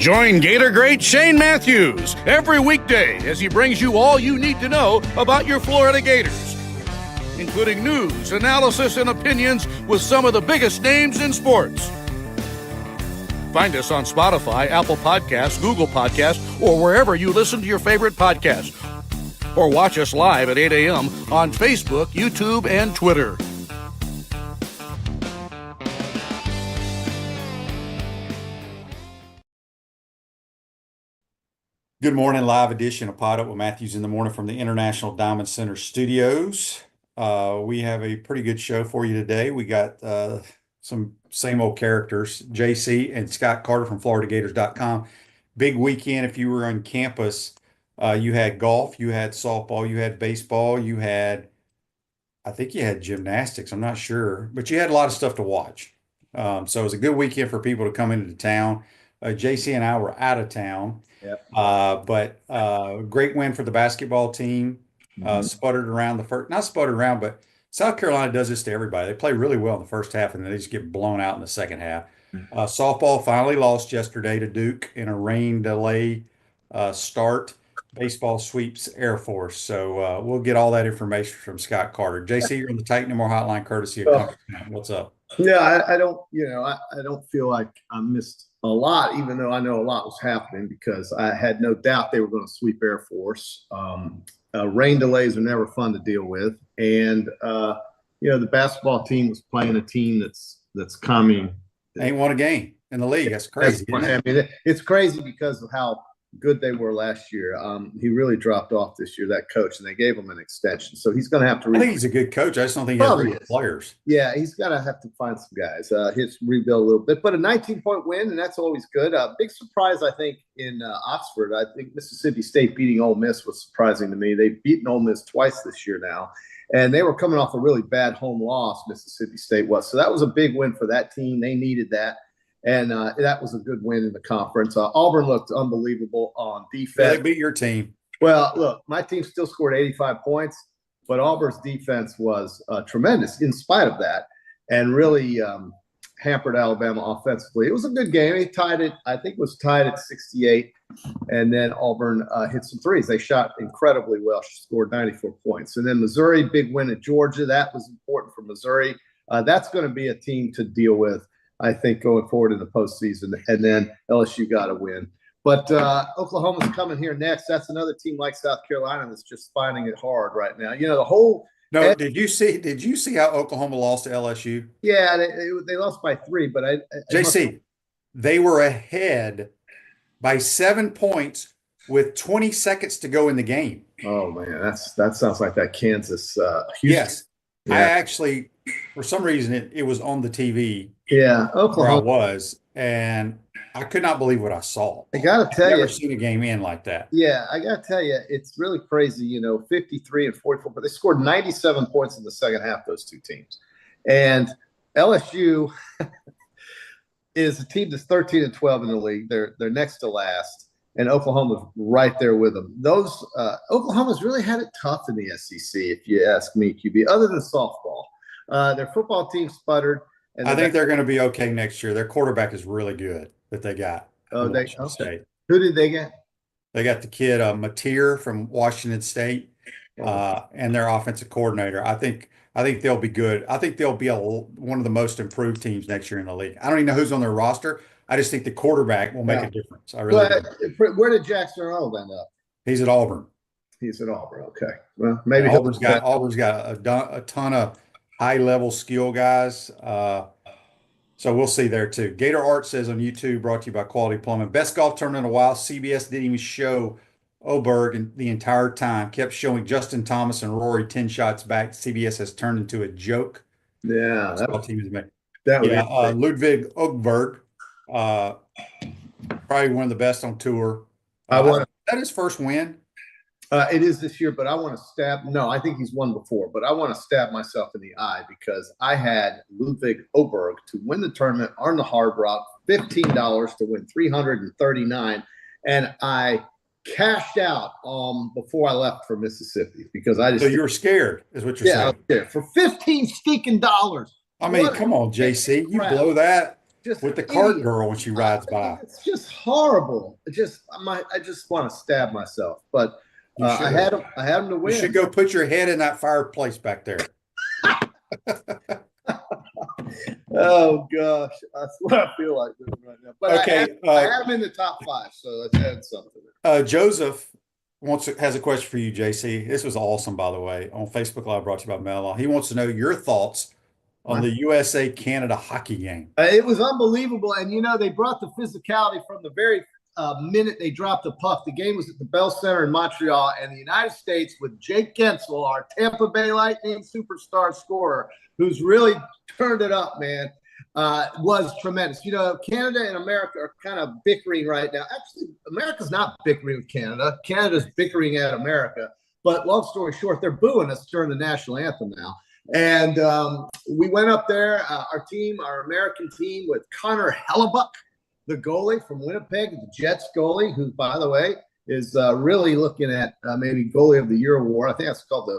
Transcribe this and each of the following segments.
Join Gator great Shane Matthews every weekday as he brings you all you need to know about your Florida Gators, including news, analysis, and opinions with some of the biggest names in sports. Find us on Spotify, Apple Podcasts, Google Podcasts, or wherever you listen to your favorite podcasts. Or watch us live at 8 a.m. on Facebook, YouTube, and Twitter. Good morning, live edition of PodUp with Matthews in the morning from the International Diamond Center studios. We have a pretty good show for you today. We got some same old characters, JC and Scott Carter from FloridaGators.com. Big weekend if you were on campus. You had golf, you had softball, you had baseball, I think you had gymnastics, I'm not sure, but you had a lot of stuff to watch. So it was a good weekend for people to come into town. JC and I were out of town. Yep. But great win for the basketball team. Sputtered around not sputtered around, but South Carolina does this to everybody. They play really well in the first half and then they just get blown out in the second half. Softball finally lost yesterday to Duke in a rain delay start. Baseball sweeps Air Force. So we'll get all that information from Scott Carter. JC, you're on the Titan More Hotline courtesy of Compass. What's up? Yeah, I don't feel like I missed a lot, even though I know a lot was happening, because I had no doubt they were going to sweep Air Force. Rain delays are never fun to deal with, and the basketball team was playing a team that's coming. Ain't won a game in the league. That's crazy. I mean, it's crazy because of how good they were last year. He really dropped off this year, that coach, and they gave him an extension. So he's going to have to. I think he's a good coach. I just don't think he has good players. Yeah, he's got to have to find some guys. He's rebuild a little bit, but a 19-point win, and that's always good. Big surprise, I think, in Oxford. I think Mississippi State beating Ole Miss was surprising to me. They've beaten Ole Miss twice this year now, and they were coming off a really bad home loss. Mississippi State was, so that was a big win for that team. They needed that. And that was a good win in the conference. Auburn looked unbelievable on defense. Yeah, they beat your team. Well, look, my team still scored 85 points, but Auburn's defense was tremendous in spite of that, and really hampered Alabama offensively. It was a good game. He tied it. I think it was tied at 68, and then Auburn hit some threes. They shot incredibly well. She scored 94 points. And then Missouri, big win at Georgia. That was important for Missouri. That's going to be a team to deal with, I think, going forward in the postseason, and then LSU got to win. But Oklahoma's coming here next. That's another team like South Carolina that's just finding it hard right now. The whole. No, did you see how Oklahoma lost to LSU? Yeah, they lost by 3, but JC, they were ahead by 7 points with 20 seconds to go in the game. Oh man, that sounds like that Kansas. Houston. Yes, yeah. I actually, for some reason, it was on the TV. Yeah, Oklahoma. Where I was, and I could not believe what I saw. I got to tell you. I've never seen a game end like that. Yeah, I got to tell you, it's really crazy, 53 and 44, but they scored 97 points in the second half, those two teams. And LSU is a team that's 13 and 12 in the league. They're next to last, and Oklahoma's right there with them. Oklahoma's really had it tough in the SEC, if you ask me, QB, other than softball. Their football team sputtered. And I think they're going to be okay next year. Their quarterback is really good that they got. Oh, Washington State. Who did they get? They got the kid Mateer from Washington State, and their offensive coordinator. I think they'll be good. I think they'll be one of the most improved teams next year in the league. I don't even know who's on their roster. I just think the quarterback will make a difference. I really do. Where did Jackson Arnold end up? He's at Auburn. He's at Auburn. Okay. Well, maybe Auburn's got a ton of high-level skill guys. So we'll see there, too. Gator Art says on YouTube, brought to you by Quality Plumbing. Best golf tournament in a while. CBS didn't even show Oberg the entire time. Kept showing Justin Thomas and Rory 10 shots back. CBS has turned into a joke. Yeah. Ludwig Oberg, probably one of the best on tour. Is that his first win? It is this year, but I want to I think he's won before, but I want to stab myself in the eye because I had Ludwig Oberg to win the tournament on the Hard Rock, $15 to win $339, and I cashed out before I left for Mississippi because I just. So you were scared, is what you're saying? Yeah, for $15 stinking dollars. I mean, come on, JC, you blow that. just with the cart idiot. girl when she rides by. It's just horrible. I just want to stab myself. But You I should. had him to You win. should go put your head in that fireplace back there. Oh gosh, that's what I feel like doing right now. But Okay, I had him in the top 5, so that's had something. Joseph has a question for you, JC. This was awesome, by the way, on Facebook Live brought to you by Mel. He wants to know your thoughts on the USA Canada hockey game. It was unbelievable, and they brought the physicality from the very minute they dropped the puck. The game was at the Bell Center in Montreal, and the United States with Jake Gensel, our Tampa Bay Lightning superstar scorer, who's really turned it up, man, was tremendous. Canada and America are kind of bickering right now. Actually, America's not bickering with Canada. Canada's bickering at America. But long story short, they're booing us during the national anthem now. And we went up there, our American team, with Connor Hellebuck, the goalie from Winnipeg, the Jets goalie, who, by the way, is really looking at maybe Goalie of the Year award. I think that's called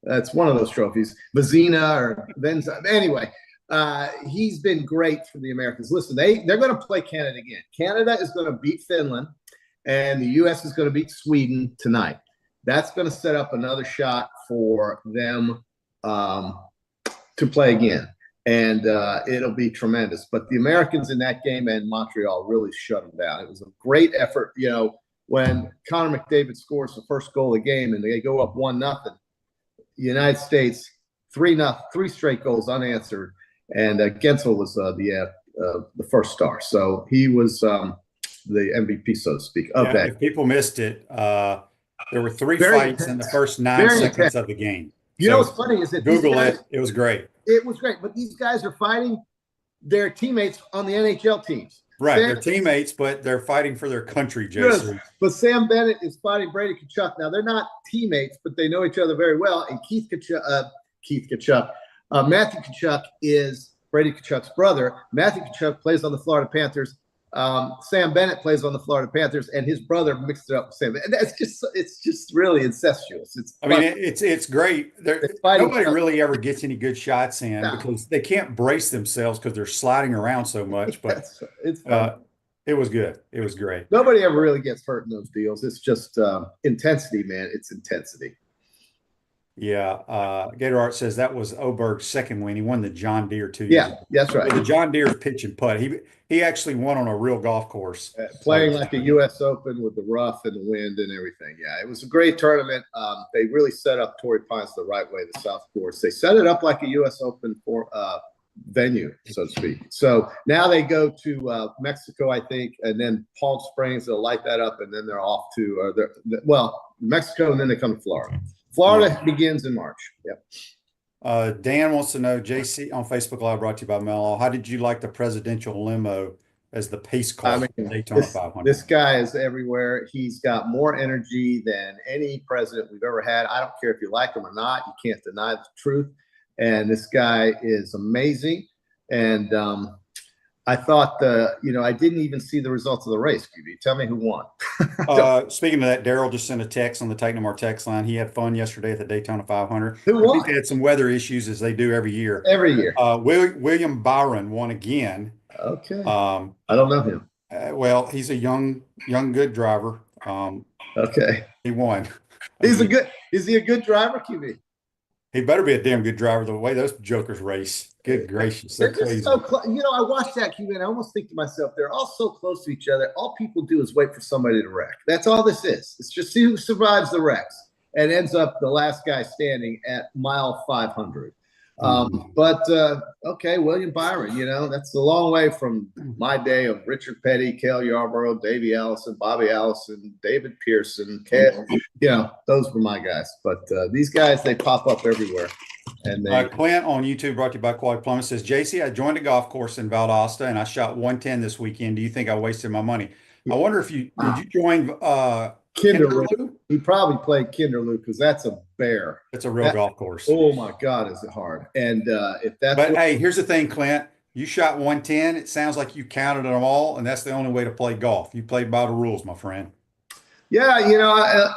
that's one of those trophies, Vezina or Venza. Anyway, he's been great for the Americans. Listen, they're going to play Canada again. Canada is going to beat Finland, and the U.S. is going to beat Sweden tonight. That's going to set up another shot for them to play again, and it'll be tremendous. But the Americans in that game and Montreal really shut them down. It was a great effort. When Connor McDavid scores the first goal of the game and they go up 1-0, the United States 3-0, 3 straight goals unanswered, and Gensel was the first star. So he was the MVP, so to speak, of that. If people missed it, there were 3 fights in the first 9 seconds of the game. What's funny is that Google it. It was great. It was great, but these guys are fighting their teammates on the NHL teams. Right, they're teammates, but they're fighting for their country, Jason. But Sam Bennett is fighting Brady Tkachuk. Now, they're not teammates, but they know each other very well. And Matthew Tkachuk is Brady Tkachuk's brother. Matthew Tkachuk plays on the Florida Panthers. Sam Bennett plays on the Florida Panthers, and his brother mixed it up with Sam. And it's just really incestuous. It's great. Nobody really ever gets any good shots in because they can't brace themselves because they're sliding around so much. But it was good. It was great. Nobody ever really gets hurt in those deals. It's just intensity, man. It's intensity. Yeah. Gator Art says that was Oberg's second win. He won the John Deere 2 years ago. That's right. The John Deere's pitch and putt. He actually won on a real golf course. Playing like a U.S. Open with the rough and the wind and everything. Yeah, it was a great tournament. They really set up Torrey Pines the right way, the South Course. They set it up like a U.S. Open venue, so to speak. So now they go to Mexico, I think, and then Palm Springs. They'll light that up, and then they're off to Mexico, and then they come to Florida. Florida begins in March. Yep. Dan wants to know, JC on Facebook Live brought to you by Mello, how did you like the presidential limo as the pace car for Daytona 500? This guy is everywhere. He's got more energy than any president we've ever had. I don't care if you like him or not. You can't deny the truth. And this guy is amazing. And I thought I didn't even see the results of the race. QB, tell me who won. Speaking of that, Daryl just sent a text on the Technomar text line. He had fun yesterday at the Daytona 500. Who won? I think they had some weather issues as they do every year. Every year. William Byron won again. Okay. I don't know him. Well, he's a young, good driver. Okay. He won. Is he a good driver, QB? He better be a damn good driver the way those jokers race. Good gracious. They're crazy. So I watched that, QB, and I almost think to myself, they're all so close to each other. All people do is wait for somebody to wreck. That's all this is. It's just see who survives the wrecks and ends up the last guy standing at mile 500. Okay, William Byron, that's a long way from my day of Richard Petty, Cale Yarborough, Davey Allison, Bobby Allison, David Pearson, those were my guys. But these guys, they pop up everywhere. And Clint on YouTube, brought to you by Quality Plumbing, says, JC, I joined a golf course in Valdosta and I shot 110 this weekend. Do you think I wasted my money? I wonder if did you join Kinderloo? He probably played Kinderloo because that's a bear. It's a real golf course. Oh my God, is it hard? And hey, here's the thing, Clint. You shot 110. It sounds like you counted them all, and that's the only way to play golf. You played by the rules, my friend. Yeah,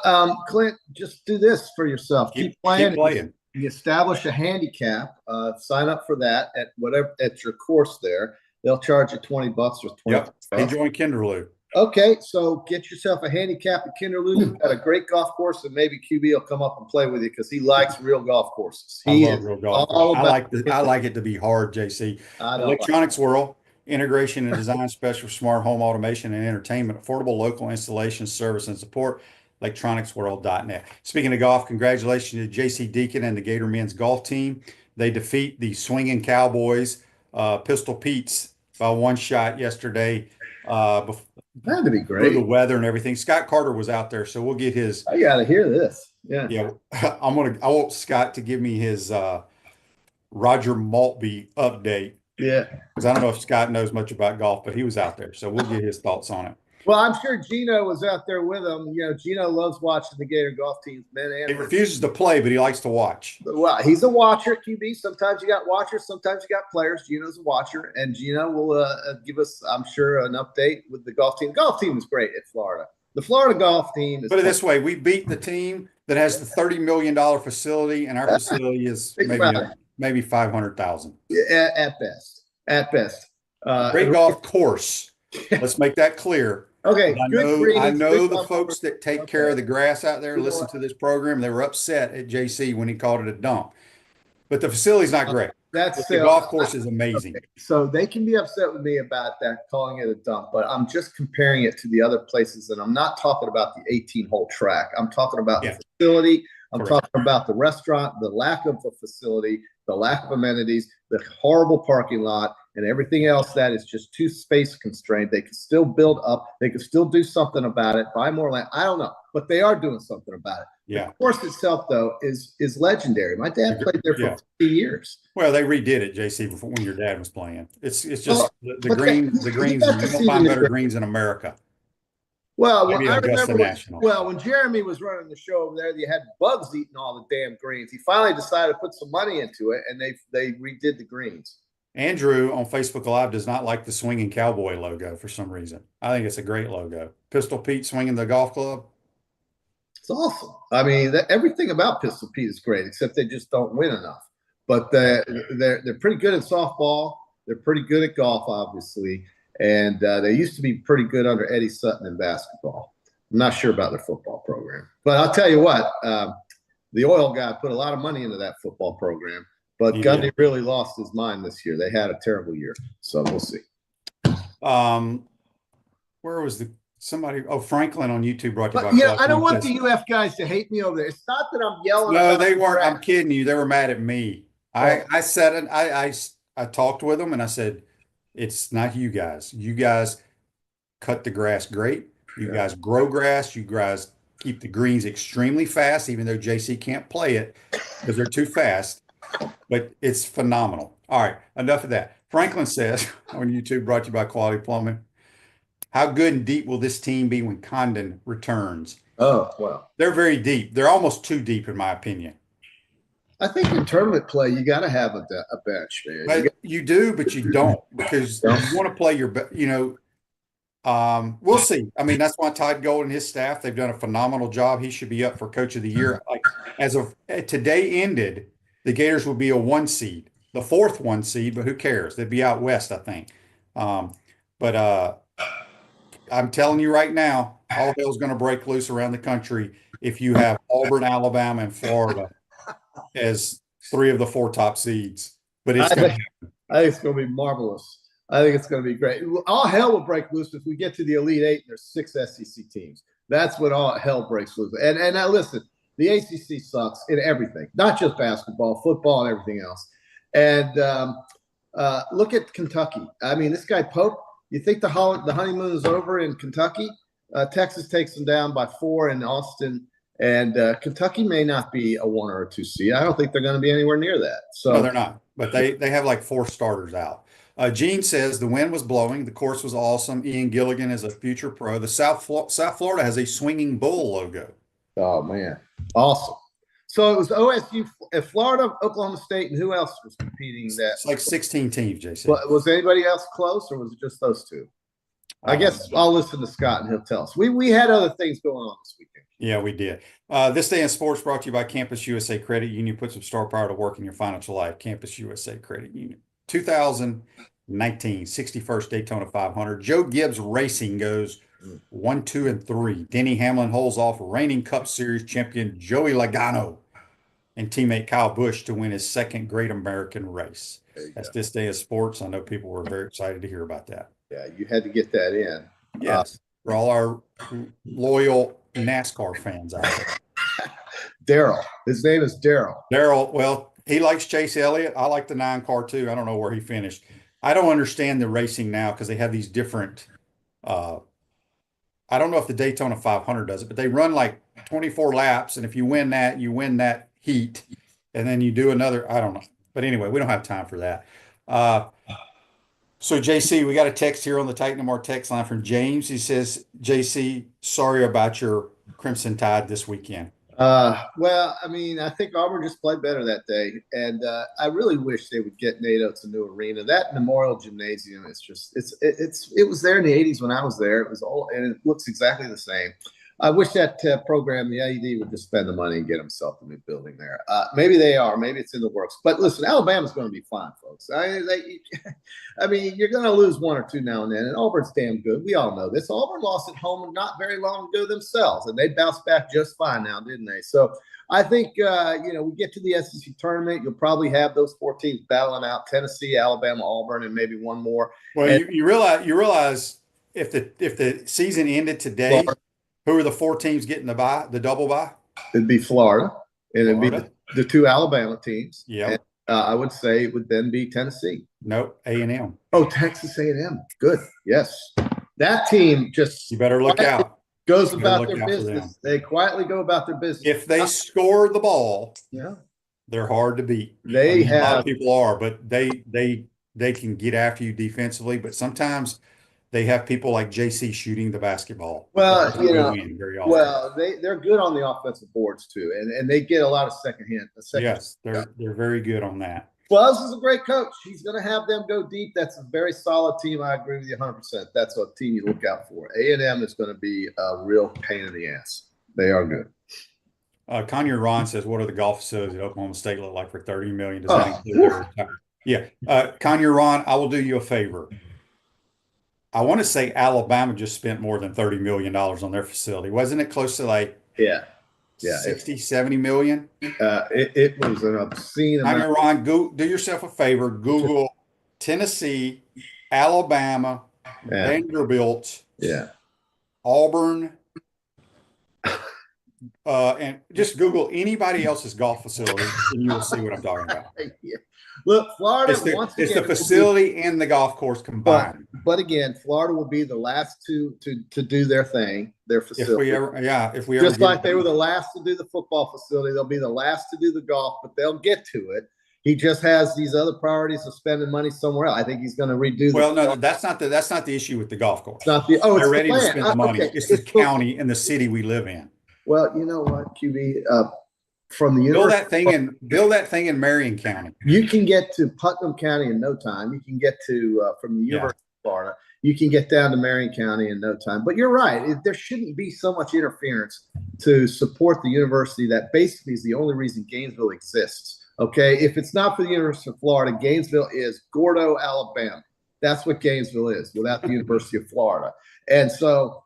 Clint, just do this for yourself. Keep playing. Keep playing. You establish a handicap. Sign up for that at your course there. They'll charge you $20 or 20 Yep. Enjoying Kinderloo. Okay, so get yourself a handicap at Kinderloo. They've got a great golf course, and maybe QB will come up and play with you because he likes real golf courses. I love real golf courses. I like it to be hard, JC. Electronics World, integration and design specialist, smart home automation and entertainment, affordable local installation service and support. electronicsworld.net. Speaking of golf, congratulations to JC Deacon and the Gator men's golf team. They defeat the Swinging Cowboys, Pistol Pete's, by one shot yesterday. That'd be great. The weather and everything. Scott Carter was out there, so we'll get his. I got to hear this. Yeah. Yeah. I want Scott to give me his Roger Maltby update. Yeah. Because I don't know if Scott knows much about golf, but he was out there, so we'll get his thoughts on it. Well, I'm sure Gino was out there with him. You know, Gino loves watching the Gator golf teams, men and women. He refuses to play, but he likes to watch. Well, he's a watcher at QB. Sometimes you got watchers, sometimes you got players. Gino's a watcher, and Gino will give us, I'm sure, an update with the golf team. The golf team is great at Florida. The Florida golf team is. Put it this way: we beat the team that has the $30 million facility, and our facility is maybe 500,000. At best. At best. Great golf course. Let's make that clear. Okay. I know the folks that take care of the grass out there listen to this program. They were upset at JC when he called it a dump. But the facility's not great. The golf course is amazing. Okay. So they can be upset with me about that, calling it a dump, but I'm just comparing it to the other places. And I'm not talking about the 18-hole track. I'm talking about the facility. I'm talking about the restaurant, the lack of a facility, the lack of amenities, the horrible parking lot, and everything else that is just too space constrained. They can still build up. They can still do something about it, buy more land. I don't know, but they are doing something about it. Yeah. The course itself, though, is legendary. My dad played there for 50 years. Well, they redid it, JC, before when your dad was playing. It's just the greens. You don't find better greens in America. Well, I remember when Jeremy was running the show over there, you had bugs eating all the damn greens. He finally decided to put some money into it, and they redid the greens. Andrew on Facebook Live does not like the Swinging Cowboy logo for some reason. I think it's a great logo. Pistol Pete swinging the golf club. It's awesome. I mean, everything about Pistol Pete is great, except they just don't win enough. But they're pretty good at softball. They're pretty good at golf, obviously. And they used to be pretty good under Eddie Sutton in basketball. I'm not sure about their football program. But I'll tell you what, the oil guy put a lot of money into that football program. But Gundy really lost his mind this year. They had a terrible year. So we'll see. Where was somebody? Oh, Franklin on YouTube brought you back. Yeah, I don't want the UF guys to hate me over there. It's not that I'm yelling. No, they weren't. I'm kidding you. They were mad at me. I said it. I talked with them and I said, it's not you guys. You guys cut the grass great. You guys grow grass. You guys keep the greens extremely fast, even though JC can't play it because they're too fast. But it's phenomenal. All right, enough of that. Franklin says on YouTube, brought to you by Quality Plumbing, how good and deep will this team be when Condon returns? Oh, wow. They're very deep. They're almost too deep, in my opinion. I think in tournament play, you got to have a bench, man. But you do, but you don't, because you want to play your best. We'll see. I mean, that's why Todd Gold and his staff, they've done a phenomenal job. He should be up for Coach of the Year. Like, as of today ended, the Gators will be a 1 seed, the 4th 1 seed, but who cares? They'd be out west, I think. But I'm telling you right now, all hell's going to break loose around the country if you have Auburn, Alabama, and Florida as 3 of the 4 top seeds. But I think it's going to be marvelous. I think it's going to be great. All hell will break loose if we get to the Elite 8 and there's 6 SEC teams. That's when all hell breaks loose. And now listen, the ACC sucks in everything, not just basketball, football, and everything else. And look at Kentucky. I mean, this guy Pope, you think the honeymoon is over in Kentucky? Texas takes them down by 4 in Austin. And Kentucky may not be a 1 or a 2 seed. I don't think they're going to be anywhere near that. So no, they're not. But they have like 4 starters out. Gene says the wind was blowing. The course was awesome. Ian Gilligan is a future pro. The South Florida has a swinging bull logo. Oh, man. Awesome. So it was OSU, Florida, Oklahoma State, and who else was competing that? It's like 16 teams, JC. Was anybody else close, or was it just those 2? I guess I'll listen to Scott, and he'll tell us. We had other things going on this weekend. Yeah, we did. This Day in Sports brought to you by Campus USA Credit Union. Put some star power to work in your financial life. Campus USA Credit Union. 19, 61st Daytona 500. Joe Gibbs Racing goes 1, 2, and 3. Denny Hamlin holds off reigning Cup Series champion Joey Logano and teammate Kyle Busch to win his second Great American Race. That's this day of sports. I know people were very excited to hear about that. Yeah, you had to get that in. Yes, for all our loyal NASCAR fans out there. Daryl. His name is Daryl. Daryl, well, he likes Chase Elliott. I like the 9 car too. I don't know where he finished. I don't understand the racing now because they have these different I don't know if the Daytona 500 does it, but they run like 24 laps, and if you win that heat, and then you do another, I don't know. But anyway, we don't have time for that. So JC, we got a text here on the Titan More text line from James. He says, JC, sorry about your Crimson Tide this weekend. Well, I mean, I think Auburn just played better that day, and I really wish they would get NATO to new arena. That Memorial Gymnasium is just it was there in the 80s when I was there. It was all, and it looks exactly the same. I wish that program, the AED, would just spend the money and get himself a new building there. Maybe they are. Maybe it's in the works. But listen, Alabama's going to be fine, folks. I mean, you're going to lose 1 or 2 now and then, and Auburn's damn good. We all know this. Auburn lost at home not very long ago themselves, and they bounced back just fine now, didn't they? So I think, we get to the SEC tournament. You'll probably have those 4 teams battling out: Tennessee, Alabama, Auburn, and maybe one more. Well, and you realize if the season ended today, who are the 4 teams getting the double bye? It'd be Florida, and it'd be the 2 Alabama teams. Yeah. I would say it would then be Tennessee. Nope, A&M. Oh, Texas A&M. Good. Yes. That team just— you better look out. Goes about their business. They quietly go about their business. If they score the ball, yeah, they're hard to beat. They have— a lot of people are, but they can get after you defensively, but sometimes they have people like JC shooting the basketball. Well, very often. Well, they're good on the offensive boards too, and they get a lot of second hand. Yes, they're very good on that. Well, this is a great coach. He's going to have them go deep. That's a very solid team. I agree with you 100%. That's a team you look out for. A&M is going to be a real pain in the ass. They are good. Conyer Ron says, what are the golf facilities at Oklahoma State look like for $30 million? Does that include yeah. Conyer Ron, I will do you a favor. I want to say Alabama just spent more than $30 million on their facility. Wasn't it close to like 60, 70 million? It was an obscene amount. Ron, do yourself a favor. Google Tennessee, Alabama, Vanderbilt, Auburn, and just Google anybody else's golf facility, and you will see what I'm talking about. Look, Florida it's the facility and the golf course combined. But again, Florida will be the last to do their thing, their facility. If we just like they were the last to do the football facility, they'll be the last to do the golf, but they'll get to it. He just has these other priorities of spending money somewhere else. I think he's going to redo. Well, no, that's not the issue with the golf course. It's not the they're ready to spend the money. Okay. It's the county and the city we live in. Well, you know what, QB. From the build that thing in Marion County. You can get to Putnam County in no time. You can get to from the University of Florida. You can get down to Marion County in no time. But you're right. There shouldn't be so much interference to support the university that basically is the only reason Gainesville exists. Okay, if it's not for the University of Florida, Gainesville is Gordo, Alabama. That's what Gainesville is without the University of Florida. And so,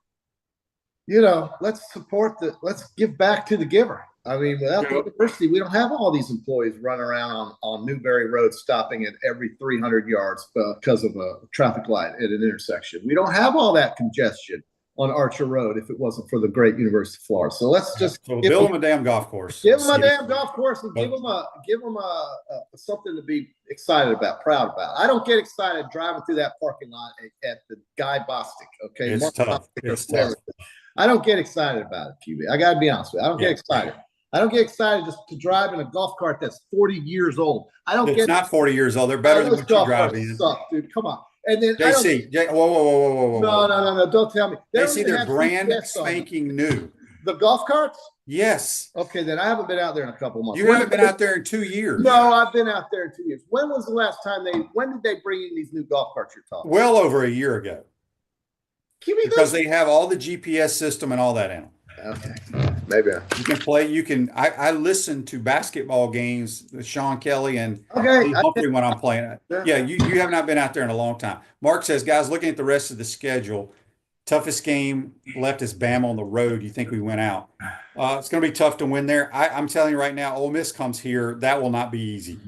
let's let's give back to the giver. I mean, without the university, we don't have all these employees running around on Newberry Road stopping at every 300 yards because of a traffic light at an intersection. We don't have all that congestion on Archer Road if it wasn't for the great University of Florida. So let's just build them a damn golf course. Give them a damn golf course and give them a something to be excited about, proud about. I don't get excited driving through that parking lot at the Guy Bostic. Okay, it's tough. It's tough. I don't get excited about it, QB. I got to be honest with you. I don't get excited. I don't get excited just to drive in a golf cart that's 40 years old. It's not 40 years old. They're better than what you drive in. Suck, dude. Come on. And then whoa. No. Don't tell me. They're brand spanking new. The golf carts? Yes. Okay, then I haven't been out there in a couple of months. You haven't been out there in 2 years. No, I've been out there in 2 years. When was the last time when did they bring in these new golf carts you're talking about? Well over a year ago. Because they have all the GPS system and all that in them. Okay. Maybe. You can play. You can. I listen to basketball games with Sean Kelly and Okay. Lee Humphrey when I'm playing. Yeah. Yeah, you have not been out there in a long time. Mark says, guys, looking at the rest of the schedule, toughest game left is Bama on the road. You think we went out? It's going to be tough to win there. I'm telling you right now, Ole Miss comes here. That will not be easy.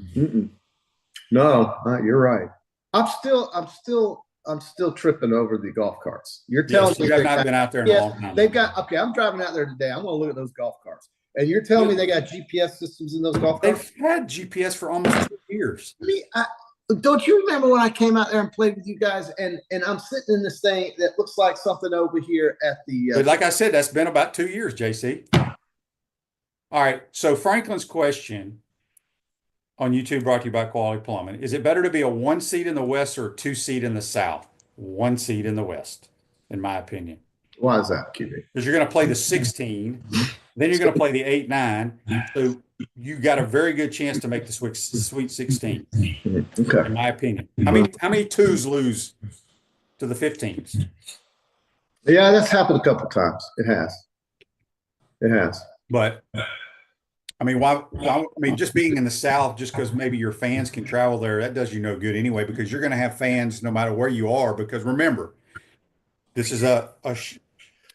No, you're right. I'm still tripping over the golf carts. You're telling me you have not been out there in a long time. They've got okay. I'm driving out there today. I'm going to look at those golf carts, and you're telling me they got GPS systems in those golf carts? They've had GPS for almost 2 years. Don't you remember when I came out there and played with you guys, and I'm sitting in this thing that looks like something over here at the. But like I said, that's been about 2 years, JC. All right. So Franklin's question on YouTube, brought to you by Quality Plumbing. Is it better to be a 1 seed in the West or a 2 seed in the South? 1 seed in the West, in my opinion. Why is that, QB? Because you're going to play the 16, then you're going to play the 8-9. So you got a very good chance to make the Sweet 16. Okay. In my opinion. How many 2s lose to the 15s? Yeah, that's happened a couple of times. It has. But I mean, why? I mean, just being in the South, just because maybe your fans can travel there, that does you no good anyway. Because you're going to have fans no matter where you are. Because remember, this is a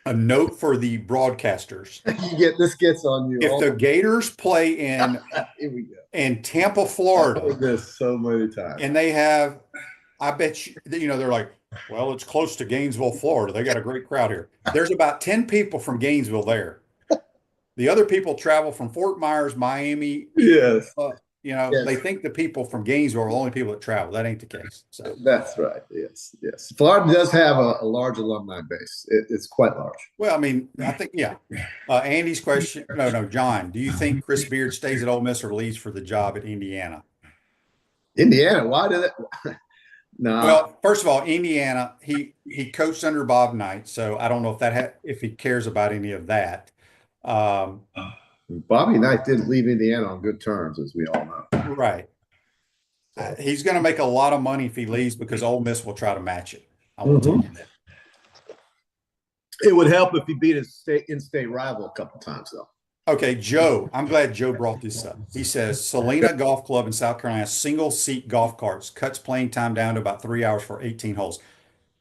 note for the broadcasters. This gets on you. If the Gators play in here we go. in Tampa, Florida, I've heard this so many times, and they have, I bet you, they're like, well, it's close to Gainesville, Florida. They got a great crowd here. There's about 10 people from Gainesville there. The other people travel from Fort Myers, Miami. Yes. Yes. They think the people from Gainesville are the only people that travel. That ain't the case. So that's right. Yes. Florida does have a large alumni base. It's quite large. Well, I mean, I think, yeah. Andy's question, no, John, do you think Chris Beard stays at Ole Miss or leaves for the job at Indiana? Indiana, why did it? No. Well, first of all, Indiana, he coached under Bob Knight, so I don't know if he cares about any of that. Bobby Knight didn't leave Indiana on good terms, as we all know. Right. He's going to make a lot of money if he leaves because Ole Miss will try to match it. I will tell you that. It would help if he beat his in-state rival a couple times, though. Okay, Joe. I'm glad Joe brought this up. He says Salina Golf Club in South Carolina, single-seat golf carts, cuts playing time down to about 3 hours for 18 holes.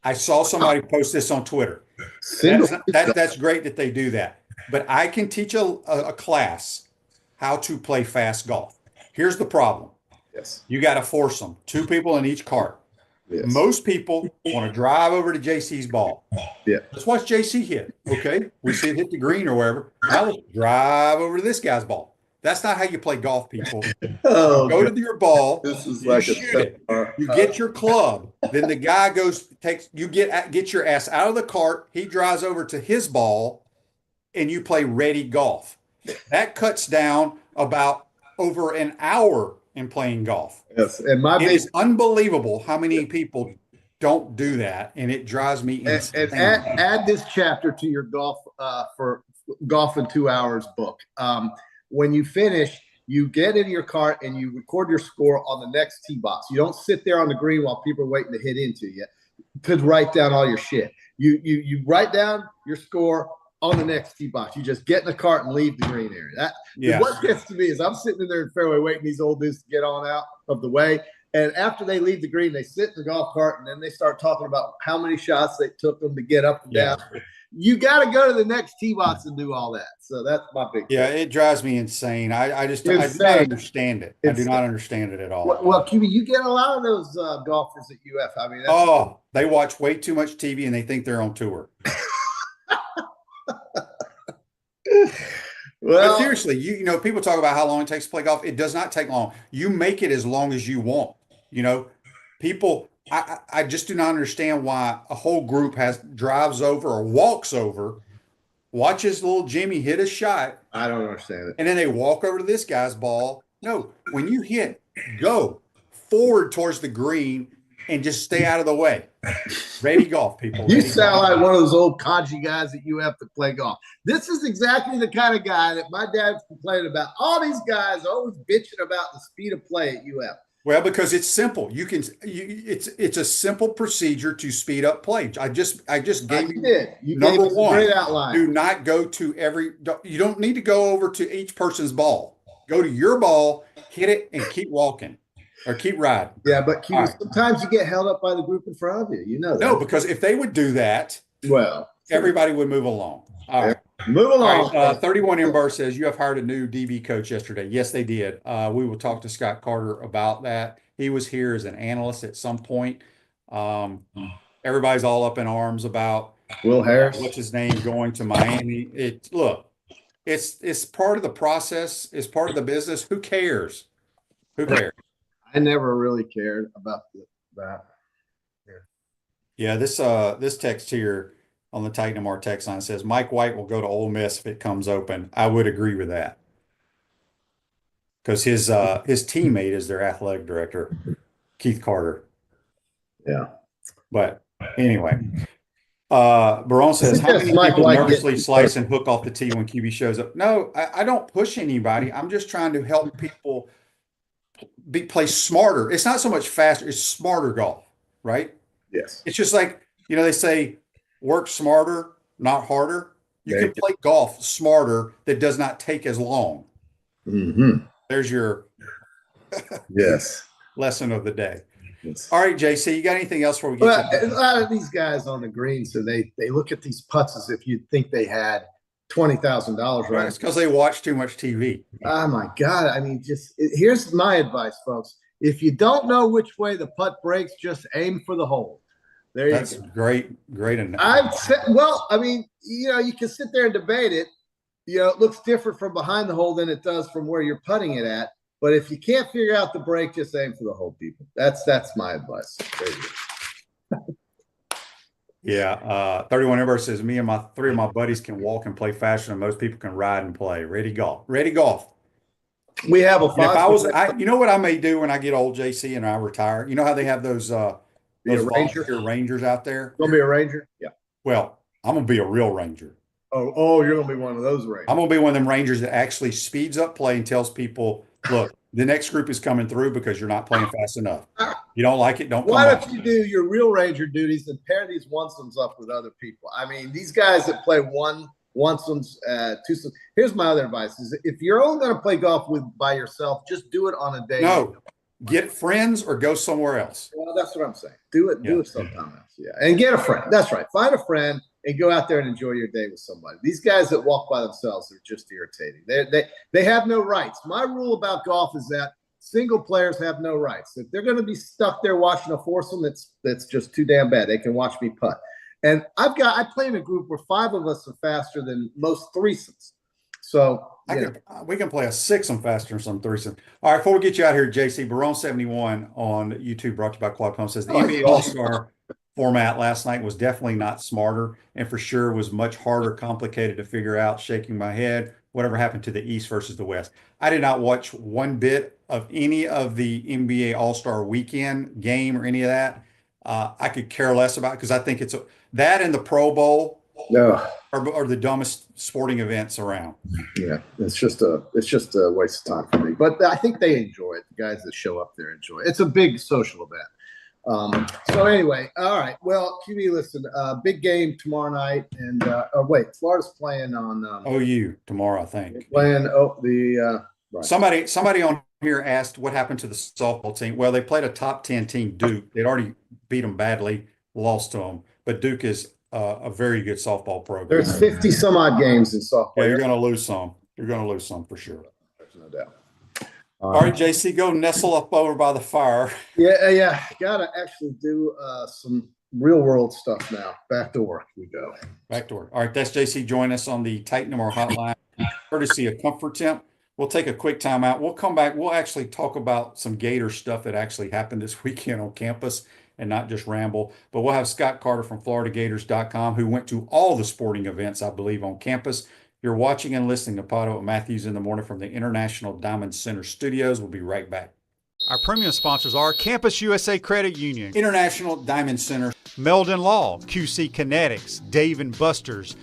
I saw somebody post this on Twitter. That's great that they do that. But I can teach a class how to play fast golf. Here's the problem. Yes. You got to force them. 2 people in each cart. Yes. Most people want to drive over to JC's ball. Yeah. Let's watch JC hit. Okay. We see it hit the green or wherever. Now let's drive over to this guy's ball. That's not how you play golf, people. Go to your ball. This is you like shoot it. You get your club. Then the guy get your ass out of the cart. He drives over to his ball, and you play ready golf. That cuts down about over an hour in playing golf. Yes, and it is unbelievable how many people don't do that, and it drives me insane. And add this chapter to your golf for golf in 2 hours book. When you finish, you get in your cart and you record your score on the next tee box. You don't sit there on the green while people are waiting to hit into you. To write down all your shit. You write down your score on the next tee box. You just get in the cart and leave the green area. What gets to me is I'm sitting in there in fairway waiting these old dudes to get on out of the way. And after they leave the green, they sit in the golf cart and then they start talking about how many shots they took them to get up and down. You got to go to the next tee box and do all that. So that's my big thing. It drives me insane. I do not understand it. I do not understand it at all. Well, QB, you get a lot of those golfers at UF. I mean, they watch way too much TV and they think they're on tour. Well, but seriously, you know, people talk about how long it takes to play golf. It does not take long. You make it as long as you want. You know, people, I just do not understand why a whole group drives over or walks over, watches little Jimmy hit a shot. I don't understand it. And then they walk over to this guy's ball. No, when you hit, go forward towards the green and just stay out of the way. Ready golf, people. You sound like one of those old Kaji guys that you have to play golf. This is exactly the kind of guy that my dad's complaining about. All these guys are always bitching about the speed of play at UF. Well, because it's simple. It's a simple procedure to speed up play. I just gave You you did. You gave number us a one. great outline. Do not go to you don't need to go over to each person's ball. Go to your ball, hit it, and keep walking or keep riding. Yeah, but All right. sometimes you get held up by the group in front of you. You know that. No, because if they would do that, well, everybody would move along. All right. Move along. All right, 31 Ember says you have hired a new DB coach yesterday. Yes, they did. We will talk to Scott Carter about that. He was here as an analyst at some point. Everybody's all up in arms about Will Harris. What's his name going to Miami. It's part of the process. It's part of the business. Who cares? Who cares? I never really cared about that. Yeah, this text here on the Titan MR text line says Mike White will go to Ole Miss if it comes open. I would agree with that because his teammate is their athletic director, Keith Carter. Yeah, but anyway, Baron says how many people nervously slice and hook off the tee when QB shows up? No, I don't push anybody. I'm just trying to help people play smarter. It's not so much faster; it's smarter golf, right? Yes. It's just like they say. Work smarter, not harder. You can play golf smarter that does not take as long. Mm-hmm. There's your lesson of the day. Yes. All right, JC, you got anything else before we get to a lot of these guys on the green, so they look at these putts as if you'd think they had $20,000 right. It's because they watch too much TV. Oh my God. I mean, here's my advice, folks. If you don't know which way the putt breaks, just aim for the hole. That's great. Well, I mean, you can sit there and debate it. It looks different from behind the hole than it does from where you're putting it at. But if you can't figure out the break, just aim for the hole, people. That's my advice. Yeah. 31 Ember says me and three of my buddies can walk and play faster than most people can ride and play. Ready golf. We have a. You know what I may do when I get old, JC, and I retire. You know how they have those Rangers out there. Gonna be a Ranger? Yeah. Well, I'm gonna be a real Ranger. Oh, you're gonna be one of those Rangers. I'm gonna be one of them Rangers that actually speeds up play and tells people, look, the next group is coming through because you're not playing fast enough. You don't like it, don't come Why back. don't you do your real Ranger duties and pair these onesomes up with other people? I mean, these guys that play onesomes, twosomes. Here's my other advice: is if you're only going to play golf by yourself, just do it on a day. No. Get friends or go somewhere else. Well, that's what I'm saying. Do it sometime else. Yeah. And get a friend. That's right. Find a friend and go out there and enjoy your day with somebody. These guys that walk by themselves are just irritating. They have no rights. My rule about golf is that single players have no rights. If they're going to be stuck there watching a foursome, that's just too damn bad. They can watch me putt. And I play in a group where 5 of us are faster than most threesomes. So we can play a sixsome faster than some threesome. All right, before we get you out here, JC, Baron71 on YouTube, brought to you by Quad Pump, says the NBA All-Star format last night was definitely not smarter and for sure was much harder, complicated to figure out. Shaking my head. Whatever happened to the East versus the West? I did not watch one bit of any of the NBA All-Star weekend game or any of that. I could care less about because I think it's that and the Pro Bowl. No. Are the dumbest sporting events around. Yeah, it's just a waste of time for me. But I think they enjoy it. The guys that show up there enjoy it. It's a big social event. So anyway, all right. Well, QB, listen, big game tomorrow night, and Florida's playing on OU tomorrow, I think. Playing right. Somebody on here asked what happened to the softball team. Well, they played a top 10 team, Duke. They'd already beat them badly, lost to them, but Duke is a very good softball program. There's 50 some odd games in softball. Yeah, you're going to lose some. You're going to lose some for sure. There's no doubt. All right, JC, go nestle up over by the fire. Yeah. Got to actually do some real world stuff now. Back to work we go. Back to work. All right, that's JC. Join us on the Titan MR hotline, courtesy of Comfort Temp. We'll take a quick time out. We'll come back. We'll actually talk about some Gator stuff that actually happened this weekend on campus and not just ramble. But we'll have Scott Carter from FloridaGators.com, who went to all the sporting events, I believe, on campus. You're watching and listening to PodUp Matthews in the Morning from the International Diamond Center Studios. We'll be right back. Our premium sponsors are Campus USA Credit Union, International Diamond Center, Meldon Law, QC Kinetics, Dave & Buster's,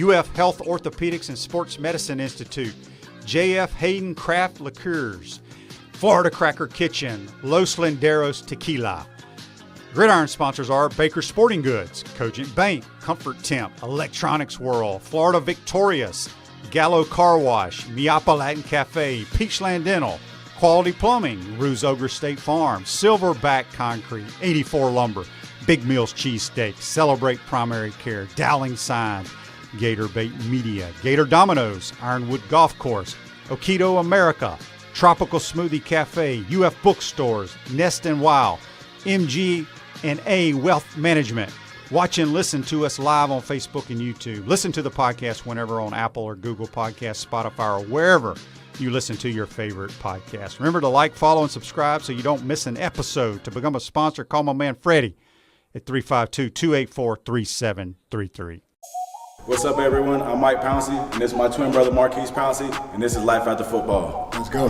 UF Health Orthopedics and Sports Medicine Institute, JF Hayden Craft Liqueurs, Florida Cracker Kitchen, Los Linderos Tequila. Gridiron sponsors are Baker Sporting Goods, Cogent Bank, Comfort Temp, Electronics World, Florida Victorious, Gallo Car Wash, Miapa Latin Cafe, Peachland Dental, Quality Plumbing, Ruse Ogre State Farm, Silverback Concrete, 84 Lumber, Big Mills Cheesesteak, Celebrate Primary Care, Dowling Sign, Gator Bait Media, Gator Dominoes, Ironwood Golf Course, Okido America, Tropical Smoothie Cafe, UF Bookstores, Nest and Wow, MG&A Wealth Management. Watch and listen to us live on Facebook and YouTube. Listen to the podcast whenever on Apple or Google Podcasts, Spotify, or wherever you listen to your favorite podcast. Remember to like, follow, and subscribe so you don't miss an episode. To become a sponsor, call my man Freddie at 352-284-3733. What's up, everyone? I'm Mike Pouncey, and this is my twin brother Marquise Pouncey, and this is Life After Football. Let's go.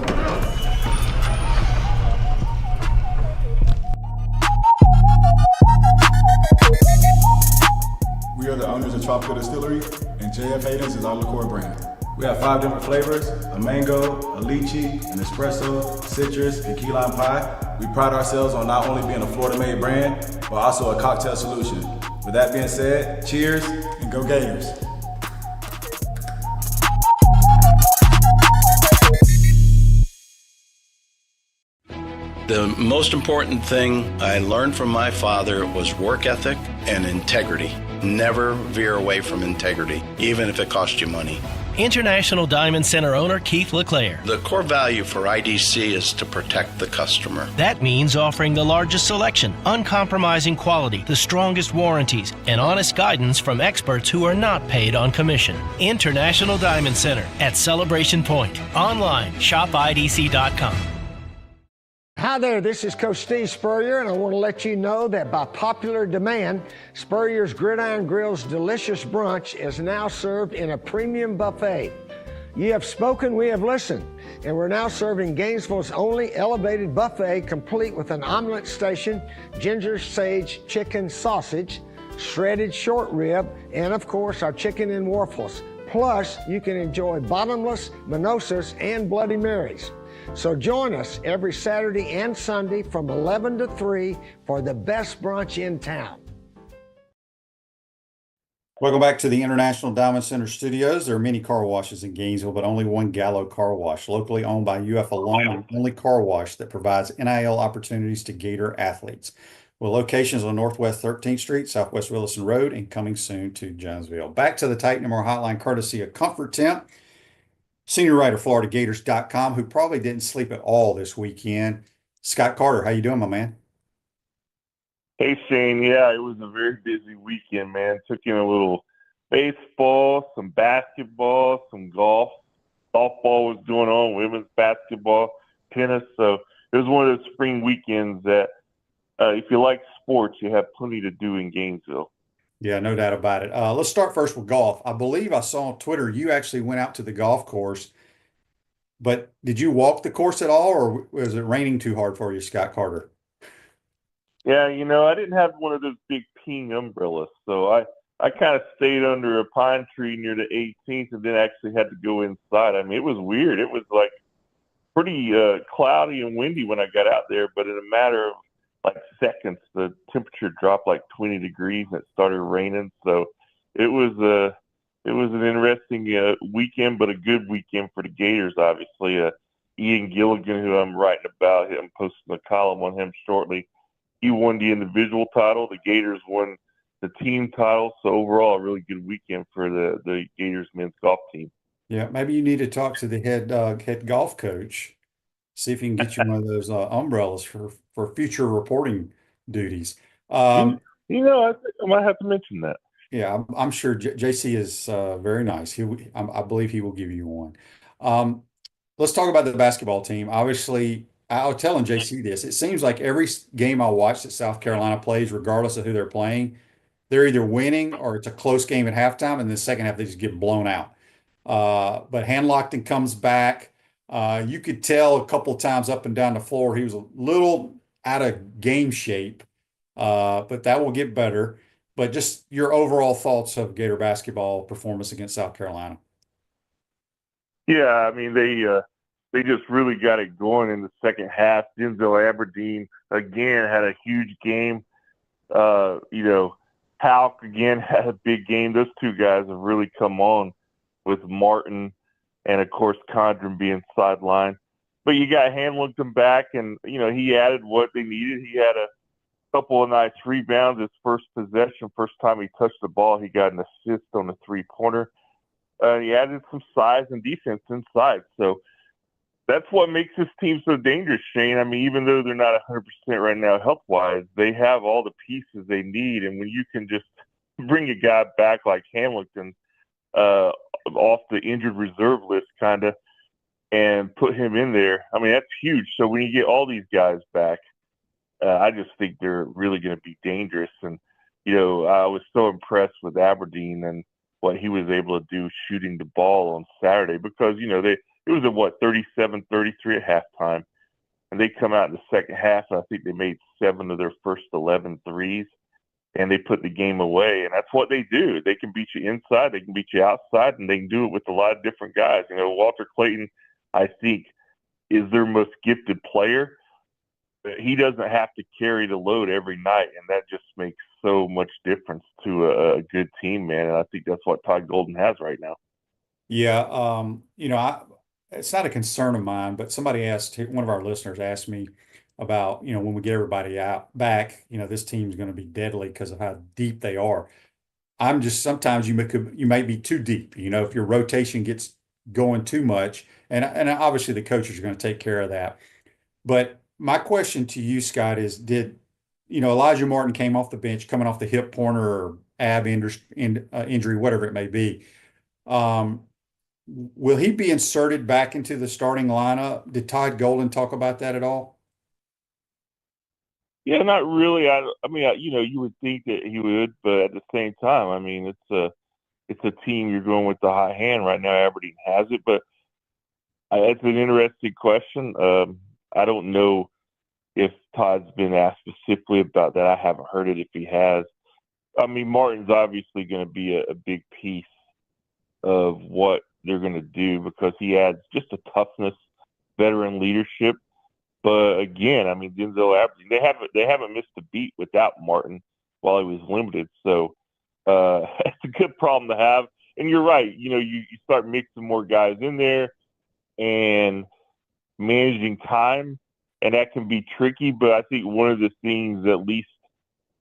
We are the owners of Tropical Distillery, and JF Hayden's is our liqueur brand. We have 5 different flavors: a mango, a lychee, an espresso, citrus, and key lime pie. We pride ourselves on not only being a Florida-made brand, but also a cocktail solution. With that being said, cheers, And go Gators. The most important thing I learned from my father was work ethic and integrity. Never veer away from integrity, even if it costs you money. International Diamond Center owner Keith LeClaire. The core value for IDC is to protect the customer. That means offering the largest selection, uncompromising quality, the strongest warranties, and honest guidance from experts who are not paid on commission. International Diamond Center at Celebration Point. Online, shopidc.com. Hi there, this is Coach Steve Spurrier, and I want to let you know that by popular demand, Spurrier's Gridiron Grill's delicious brunch is now served in a premium buffet. You have spoken, we have listened, and we're now serving Gainesville's only elevated buffet, complete with an omelet station, ginger sage chicken sausage, shredded short rib, and of course our chicken and waffles. Plus, you can enjoy bottomless, mimosas, and Bloody Marys. So join us every Saturday and Sunday from 11 to 3 for the best brunch in town. Welcome back to the International Diamond Center Studios. There are many car washes in Gainesville, but only one Gallo Car Wash, locally owned by UF alum, and the only car wash that provides NIL opportunities to Gator athletes. With locations on Northwest 13th Street, Southwest Williston Road, and coming soon to Jonesville. Back to the Titan and More Hotline, courtesy of Comfort Temp. Senior writer, FloridaGators.com, who probably didn't sleep at all this weekend. Scott Carter, how you doing, my man? Hey, Shane. Yeah, it was a very busy weekend, man. Took in a little baseball, some basketball, some golf. Softball was going on, women's basketball, tennis. So it was one of those spring weekends that if you like sports, you have plenty to do in Gainesville. Yeah, no doubt about it. Let's start first with golf. I believe I saw on Twitter you actually went out to the golf course, but did you walk the course at all, or was it raining too hard for you, Scott Carter? Yeah, I didn't have one of those big ping umbrellas, so I kind of stayed under a pine tree near the 18th and then actually had to go inside. I mean, it was weird. It was like pretty cloudy and windy when I got out there, but in a matter of like seconds, the temperature dropped like 20 degrees and it started raining. So it was an interesting weekend, but a good weekend for the Gators, obviously. Ian Gilligan, who I'm writing about, I'm posting a column on him shortly. He won the individual title. The Gators won the team title. So overall, a really good weekend for the Gators men's golf team. Yeah, maybe you need to talk to the head golf coach. See if you can get you one of those umbrellas for future reporting duties. I think I might have to mention that. Yeah, I'm sure JC is very nice. I believe he will give you one. Let's talk about the basketball team. Obviously, I was telling JC this. It seems like every game I watch that South Carolina plays, regardless of who they're playing, they're either winning or it's a close game at halftime, and in the second half they just get blown out. But Hanlockton comes back. You could tell a couple of times up and down the floor he was a little out of game shape, but that will get better. But just your overall thoughts of Gator basketball performance against South Carolina. Yeah, I mean, they they just really got it going in the second half. Denzel Aberdeen, again, had a huge game. Halk, again, had a big game. Those two guys have really come on with Martin and, of course, Condren being sidelined. But you got Hamilton back, and, he added what they needed. He had a couple of nice rebounds. His first possession, first time he touched the ball, he got an assist on the three-pointer. He added some size and defense inside. So that's what makes this team so dangerous, Shane. I mean, even though they're not 100% right now health-wise, they have all the pieces they need. And when you can just bring a guy back like Hamilton off the injured reserve list kind of and put him in there, I mean, that's huge. So when you get all these guys back, I just think they're really going to be dangerous. And, I was so impressed with Aberdeen and what he was able to do shooting the ball on Saturday because, it was at 37-33 at halftime. And they come out in the second half, and I think they made 7 of their first 11 threes, and they put the game away. And that's what they do. They can beat you inside, they can beat you outside, and they can do it with a lot of different guys. Walter Clayton, I think, is their most gifted player. He doesn't have to carry the load every night, and that just makes so much difference to a good team, man. And I think that's what Todd Golden has right now. Yeah, it's not a concern of mine, but one of our listeners asked me about, when we get everybody back, this team's going to be deadly because of how deep they are. Sometimes you might be too deep, if your rotation gets going too much, and obviously the coaches are going to take care of that. But my question to you, Scott, is Elijah Martin came off the bench, coming off the hip pointer or ab injury, whatever it may be. Will he be inserted back into the starting lineup? Did Todd Golden talk about that at all? Yeah, not really. I mean, you would think that he would, but at the same time, I mean, it's a team you're going with the hot hand right now. Aberdeen has it, but it's an interesting question. I don't know if Todd's been asked specifically about that. I haven't heard it if he has. I mean, Martin's obviously going to be a big piece of what they're going to do because he adds just a toughness, veteran leadership. But again, I mean, Denzel Aberdeen, they haven't missed a beat without Martin while he was limited. So it's a good problem to have. And you're right. You start mixing more guys in there and managing time, and that can be tricky. But I think one of the things, at least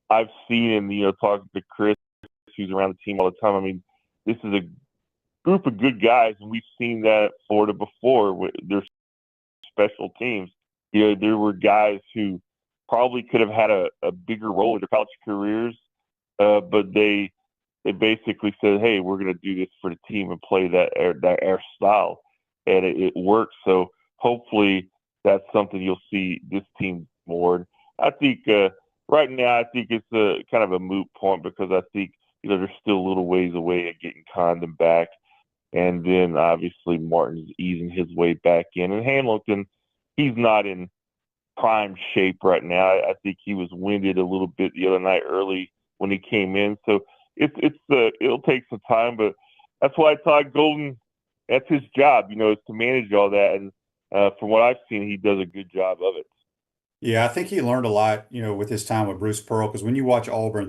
I've seen, and talking to Chris, who's around the team all the time. I mean, this is a group of good guys, and we've seen that at Florida before with their special teams. There were guys who probably could have had a bigger role in their college careers, but they basically said, "Hey, we're going to do this for the team and play that air style," and it works. So hopefully that's something you'll see this team more. I think right now, I think it's a kind of a moot point because I think they're still a little ways away at getting Condon back. And then obviously Martin's easing his way back in. And Hamilton, he's not in prime shape right now. I think he was winded a little bit the other night early when he came in. So it'll take some time, but that's why Todd Golden, that's his job, is to manage all that. And from what I've seen, he does a good job of it. Yeah, I think he learned a lot, with his time with Bruce Pearl, because when you watch Auburn,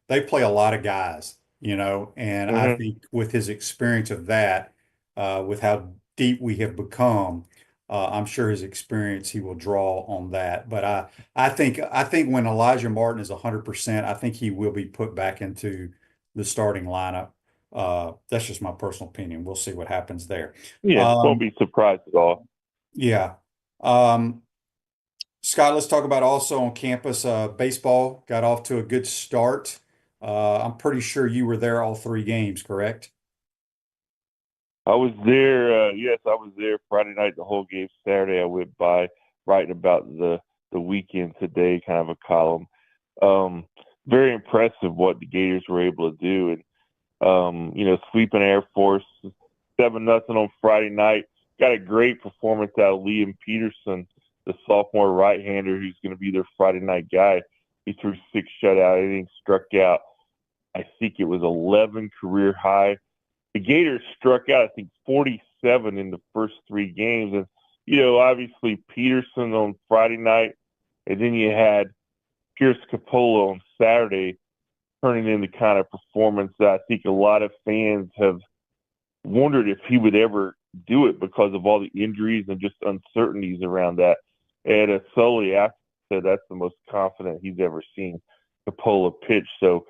they play a lot of guys, and I think with his experience of that, with how deep we have become, I'm sure his experience he will draw on that. But I think when Elijah Martin is 100%, I think he will be put back into the starting lineup. That's just my personal opinion. We'll see what happens there. Yeah, won't be surprised at all. Yeah. Scott, let's talk about also on campus. Baseball got off to a good start. I'm pretty sure you were there all 3 games, correct? I was there. Yes, I was there Friday night, the whole game. Saturday, I went by writing about the weekend today, kind of a column. Very impressive what the Gators were able to do. And, sweeping Air Force 7-0 on Friday night. Got a great performance out of Liam Peterson, the sophomore right-hander who's going to be their Friday night guy. He threw 6 shutout innings, struck out, I think it was 11 career high. The Gators struck out, I think, 47 in the first 3 games. And obviously Peterson on Friday night, and then you had Pierce Capola on Saturday, turning in the kind of performance that I think a lot of fans have wondered if he would ever do it because of all the injuries and just uncertainties around that. And Sully after said that's the most confident he's ever seen Capola pitch. So,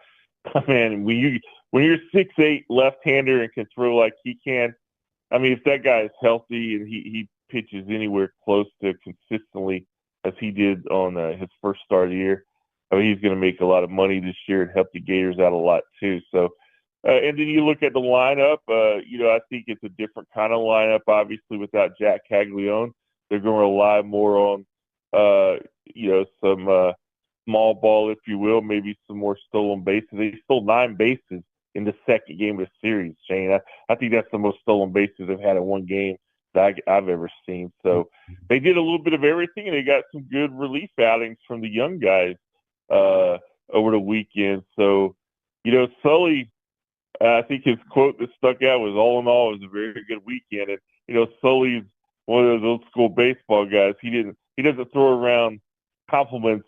man, when you're 6'8" left-hander and can throw like he can, I mean, if that guy is healthy and he pitches anywhere close to consistently as he did on his first start of the year, I mean, he's going to make a lot of money this year and help the Gators out a lot too. So, and then you look at the lineup, I think it's a different kind of lineup, obviously, without Jack Caglione. They're going to rely more on, some small ball, if you will, maybe some more stolen bases. They stole 9 bases in the second game of the series, Shane. I think that's the most stolen bases they've had in one game that I've ever seen. So they did a little bit of everything, and they got some good relief outings from the young guys over the weekend. So, Sully, I think his quote that stuck out was, all in all, it was a very good weekend. And, Sully's one of those old school baseball guys. He doesn't throw around compliments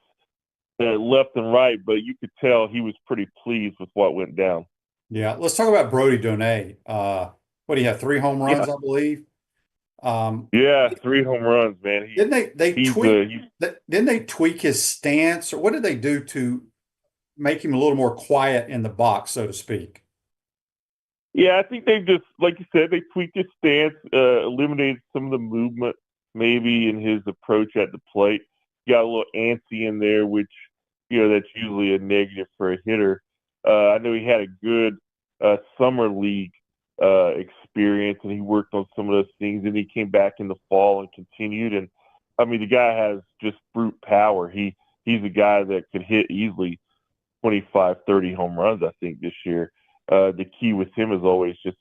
left and right, but you could tell he was pretty pleased with what went down. Yeah, let's talk about Brody Donay. What do you have? 3 home runs, I believe. 3 home runs, man. Didn't they tweak his stance, or what did they do to make him a little more quiet in the box, so to speak? Yeah, I think they just, like you said, they tweaked his stance, eliminated some of the movement maybe in his approach at the plate. Got a little antsy in there, which, that's usually a negative for a hitter. I know he had a good summer league experience, and he worked on some of those things, and he came back in the fall and continued. And, I mean, the guy has just brute power. He's a guy that could hit easily 25, 30 home runs, I think, this year. The key with him is always just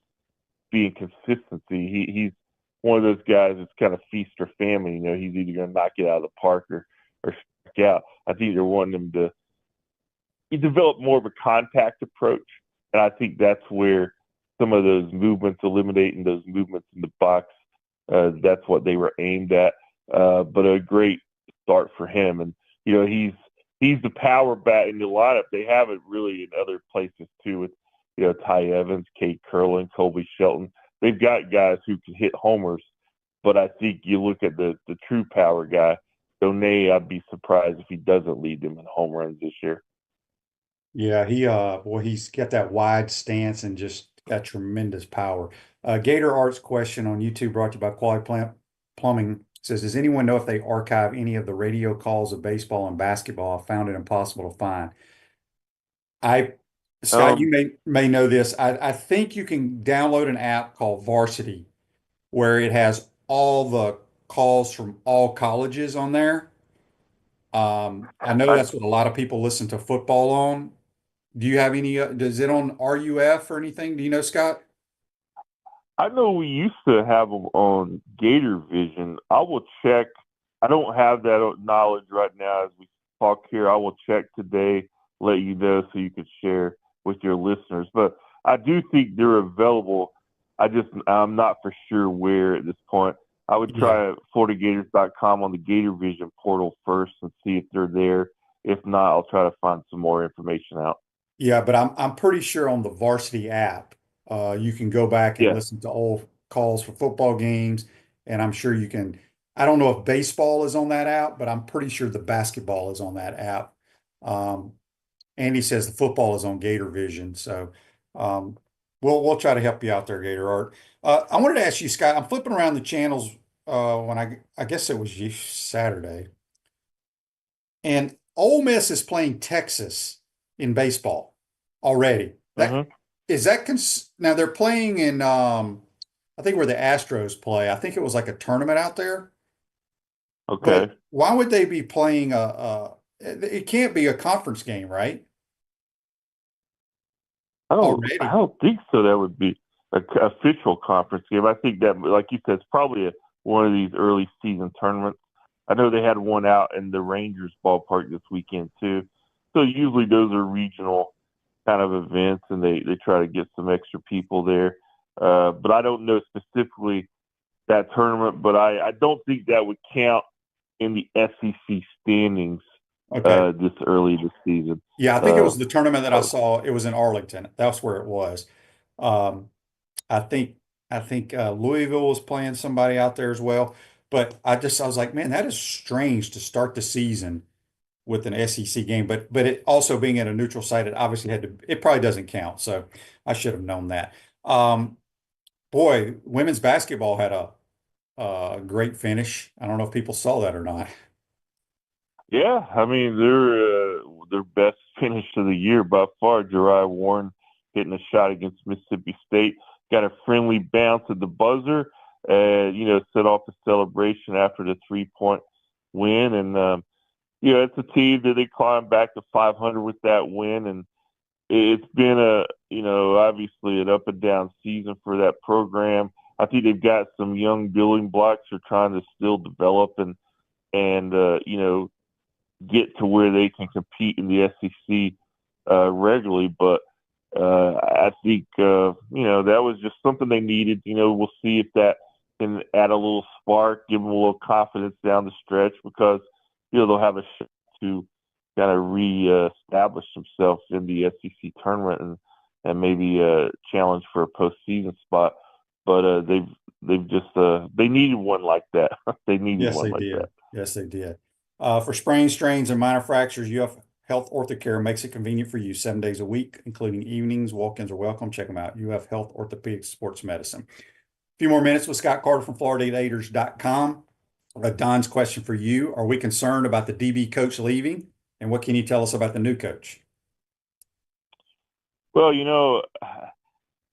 being consistency. He's one of those guys that's kind of feast or famine. He's either going to knock it out of the park or strike out. I think they're wanting him to develop more of a contact approach, and I think that's where some of those movements, eliminating those movements in the box, that's what they were aimed at. But a great start for him, and he's the power bat in the lineup. They have it really in other places too, with Ty Evans, Kate Curlin, Colby Shelton. They've got guys who can hit homers, but I think you look at the true power guy, Donay, I'd be surprised if he doesn't lead them in home runs this year. Yeah, he's got that wide stance and just got tremendous power. Gator Arts question on YouTube, brought to you by Quality Plumbing, says, does anyone know if they archive any of the radio calls of baseball and basketball? I found it impossible to find. Scott, you may know this. I think you can download an app called Varsity where it has all the calls from all colleges on there. I know that's what a lot of people listen to football on. Do you have any, does it on RUF or anything? Do you know, Scott? I know we used to have them on Gator Vision. I will check. I don't have that knowledge right now as we talk here. I will check today, let you know so you could share with your listeners. But I do think they're available. I'm not for sure where at this point. I would try FloridaGators.com on the Gator Vision portal first and see if they're there. If not, I'll try to find some more information out. Yeah, but I'm pretty sure on the Varsity app, you can go back and listen to old calls for football games, and I'm sure you can. I don't know if baseball is on that app, but I'm pretty sure the basketball is on that app. Andy says the football is on Gator Vision, so we'll try to help you out there, Gator Art. I wanted to ask you, Scott. I'm flipping around the channels when I guess it was Saturday, and Ole Miss is playing Texas in baseball already. Is that now they're playing in I think where the Astros play. I think it was like a tournament out there. Okay. But why would they be playing it can't be a conference game, right? I don't think so. That would be an official conference game. I think that, like you said, it's probably one of these early season tournaments. I know they had one out in the Rangers ballpark this weekend too. So usually those are regional kind of events, and they try to get some extra people there. But I don't know specifically that tournament, but I don't think that would count in the SEC standings this early this season. Yeah, I think it was the tournament that I saw. It was in Arlington. That's where it was. I think Louisville was playing somebody out there as well. But I was like, man, that is strange to start the season with an SEC game. But it also being at a neutral site, it obviously it probably doesn't count. So I should have known that. Boy, women's basketball had a great finish. I don't know if people saw that or not. Yeah, I mean their best finish of the year by far. Jeriah Warren hitting a shot against Mississippi State, got a friendly bounce at the buzzer, and set off the celebration after the 3-point win. And it's a team that they climbed back to 500 with that win, and it's been obviously an up and down season for that program. I think they've got some young building blocks they're trying to still develop and get to where they can compete in the SEC regularly. But I think that was just something they needed. We'll see if that can add a little spark, give them a little confidence down the stretch, because they'll have a shot to kind of re-establish themselves in the SEC tournament and maybe challenge for a postseason spot. But they've just they needed one like that. They needed one like that. Yes, they did. For sprains, strains, and minor fractures, UF Health Orthocare makes it convenient for you 7 days a week, including evenings. Walk-ins are welcome. Check them out. UF Health Orthopedic Sports Medicine. A few more minutes with Scott Carter from FloridaGators.com. Don's question for you. Are we concerned about the DB coach leaving? And what can you tell us about the new coach? Well,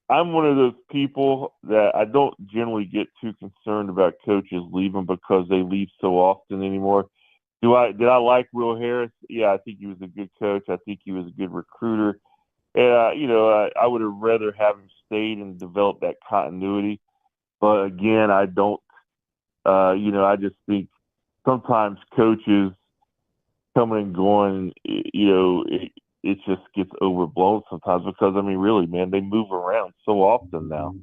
I'm one of those people that I don't generally get too concerned about coaches leaving because they leave so often anymore. Did I like Will Harris? Yeah, I think he was a good coach. I think he was a good recruiter. And, I would have rather have him stayed and developed that continuity. But again, I don't, I just think sometimes coaches coming and going, it just gets overblown sometimes because, really, man, they move around so often now.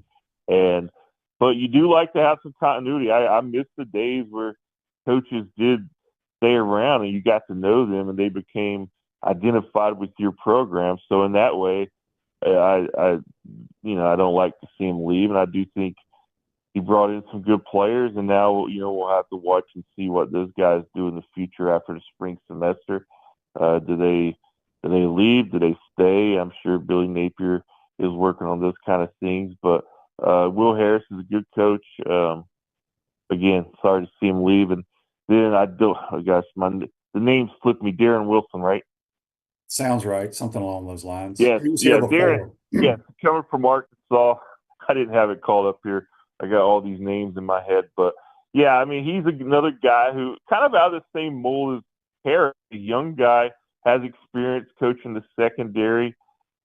But you do like to have some continuity. I miss the days where coaches did stay around and you got to know them and they became identified with your program. So in that way, I don't like to see him leave. And I do think he brought in some good players, and now, we'll have to watch and see what those guys do in the future after the spring semester. Do they leave? Do they stay? I'm sure Billy Napier is working on those kind of things. But Will Harris is a good coach. Again, sorry to see him leave. And then the name slipped me. Darren Wilson, right? Sounds right. Something along those lines. Yeah, Darren. Yeah, coming from Arkansas, I didn't have it called up here. I got all these names in my head, but yeah, he's another guy who kind of out of the same mold as Harris, a young guy, has experience coaching the secondary,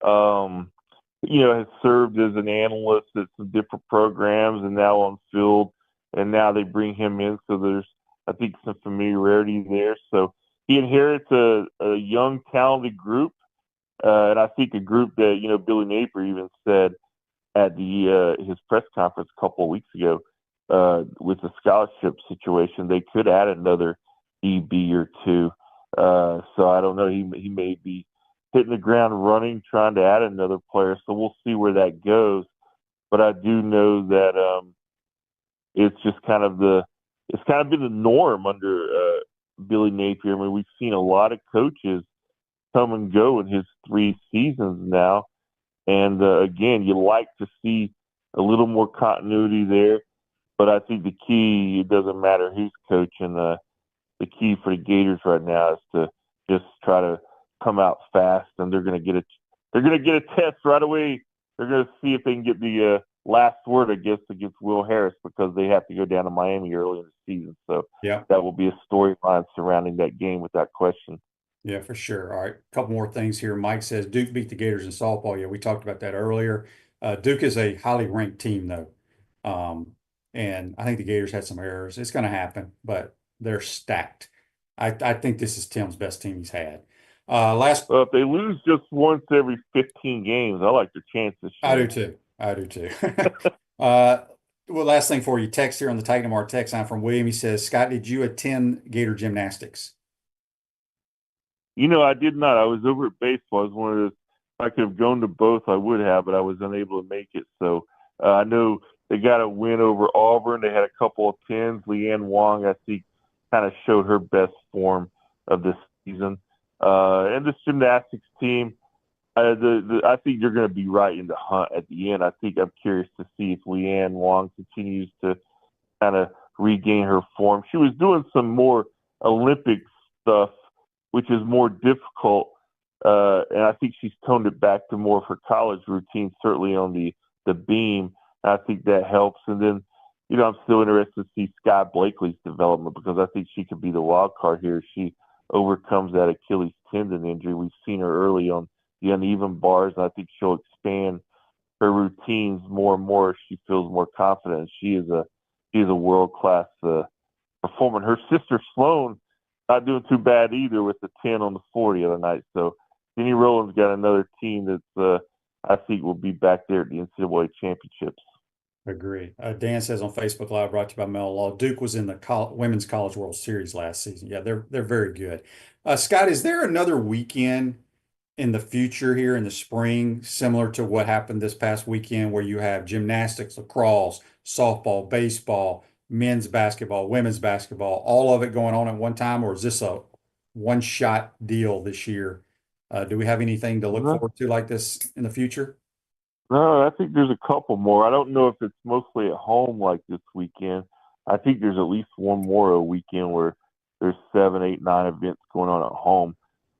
has served as an analyst at some different programs and now on field, and now they bring him in. So there's, I think, some familiarity there. So he inherits a young, talented group, and I think a group that, Billy Napier even said at his press conference a couple of weeks ago with the scholarship situation, they could add another EB or two. So I don't know. He may be hitting the ground running, trying to add another player. So we'll see where that goes. But I do know that it's just kind of been the norm under Billy Napier. We've seen a lot of coaches come and go in his 3 seasons now. And again, you like to see a little more continuity there. But I think the key, it doesn't matter who's coaching. The key for the Gators right now is to just try to come out fast, and they're going to get a test right away. They're going to see if they can get the last word, I guess, against Will Harris, because they have to go down to Miami early in the season. So that will be a storyline surrounding that game without question. Yeah, for sure. All right, a couple more things here. Mike says Duke beat the Gators in softball. Yeah, we talked about that earlier. Duke is a highly ranked team, though. And I think the Gators had some errors. It's going to happen, but they're stacked. I think this is Tim's best team he's had. If they lose just once every 15 games, I like their chances. I do too. well, last thing for you, text here on the Titan Mar text line from William. He says, Scott, did you attend Gator Gymnastics? I did not. I was over at baseball. I was one of those. If I could have gone to both, I would have, but I was unable to make it. So I know they got a win over Auburn. They had a couple of pins. Leanne Wong, I think, kind of showed her best form of this season. And this gymnastics team, I think they're going to be right in the hunt at the end. I think I'm curious to see if Leanne Wong continues to kind of regain her form. She was doing some more Olympic stuff, which is more difficult. And I think she's toned it back to more of her college routine, certainly on the beam. I think that helps. And then, I'm still interested to see Sky Blakely's development because I think she could be the wild card here. She overcomes that Achilles tendon injury. We've seen her early on the uneven bars, and I think she'll expand her routines more and more as she feels more confident. She is a world-class performer. Her sister Sloan not doing too bad either with the 10 on the 40 the other night. So Jenny Rowland's got another team that's I think will be back there at the NCAA championships. Agree. Dan says on Facebook Live, brought to you by Mel Law, Duke was in the Women's College World Series last season. Yeah, they're very good. Scott, is there another weekend in the future here in the spring, similar to what happened this past weekend, where you have gymnastics, lacrosse, softball, baseball, men's basketball, women's basketball, all of it going on at one time, or is this a one-shot deal this year? Do we have anything to look forward to like this in the future? No, I think there's a couple more. I don't know if it's mostly at home like this weekend. I think there's at least one more a weekend where there's 7, 8, 9 events going on at home.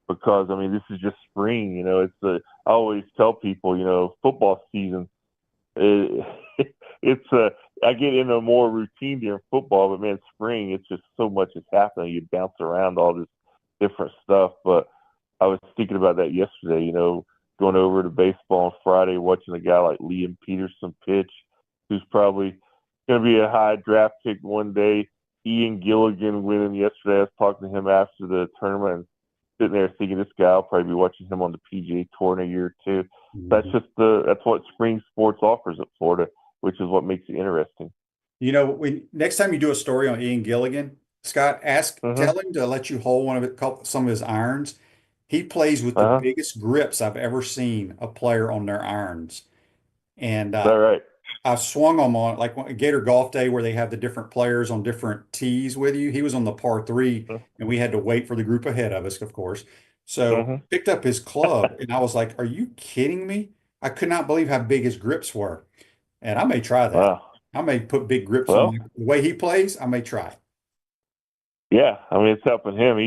Because this is just spring. I always tell people, football season. It's I get into more routine during football, but man, spring, it's just so much is happening. You bounce around all this different stuff. But I was thinking about that yesterday. Going over to baseball on Friday, watching a guy like Liam Peterson pitch, who's probably going to be a high draft pick one day. Ian Gilligan winning yesterday. I was talking to him after the tournament and sitting there thinking this guy, I'll probably be watching him on the PGA Tour in a year or two. That's just that's what spring sports offers at Florida, which is what makes it interesting. Next time you do a story on Ian Gilligan, Scott, tell him to let you hold some of his irons. He plays with the biggest grips I've ever seen a player on their irons. And all right. I swung them on like Gator Golf Day where they have the different players on different tees with you. He was on the par 3 and we had to wait for the group ahead of us, of course. So picked up his club and I was like, are you kidding me? I could not believe how big his grips were. And I may try that. Wow. I may put big grips on the way he plays. I may try. Yeah. It's helping him.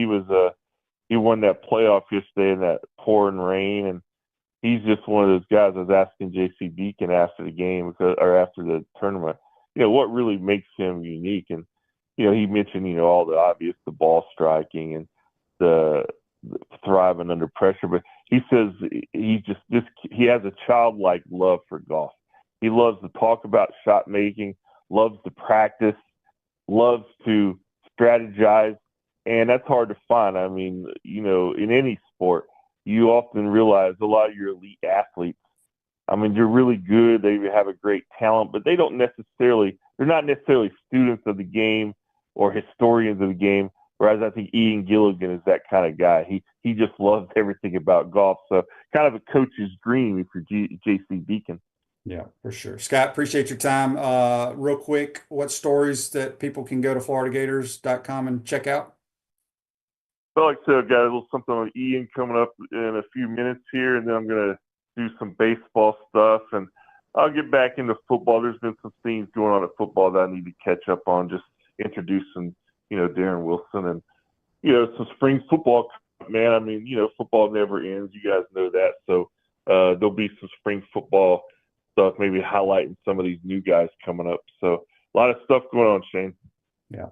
He won that playoff yesterday in that pouring rain, and he's just one of those guys. I was asking J.C. Deacon after the game or after the tournament, what really makes him unique. And, he mentioned, all the obvious, the ball striking and the thriving under pressure. But he says he has a childlike love for golf. He loves to talk about shot making, loves to practice, loves to strategize. And that's hard to find. In any sport, you often realize a lot of your elite athletes, they're really good. They have a great talent, but they're not necessarily students of the game or historians of the game. Whereas I think Ian Gilligan is that kind of guy. He just loves everything about golf. So kind of a coach's dream if you're J.C. Deacon. Yeah, for sure. Scott, appreciate your time. Real quick, what stories that people can go to floridagators.com and check out? Well, like I said, I've got a little something on Ian coming up in a few minutes here, and then I'm going to do some baseball stuff, and I'll get back into football. There's been some things going on at football that I need to catch up on, just introducing, Darren Wilson and, some spring football. Man, football never ends. You guys know that. So there'll be some spring football stuff, maybe highlighting some of these new guys coming up. So a lot of stuff going on, Shane. Yeah.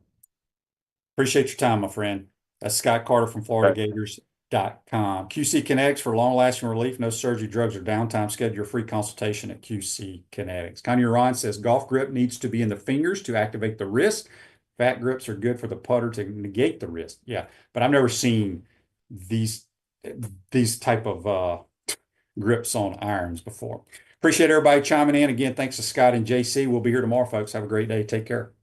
Appreciate your time, my friend. That's Scott Carter from FloridaGators.com. QC Kinetics for long-lasting relief, no surgery, drugs, or downtime. Schedule your free consultation at QC Kinetics. Kanye Ron says golf grip needs to be in the fingers to activate the wrist. Fat grips are good for the putter to negate the wrist. Yeah, but I've never seen these type of grips on irons before. Appreciate everybody chiming in. Again, thanks to Scott and JC. We'll be here tomorrow, folks. Have a great day. Take care.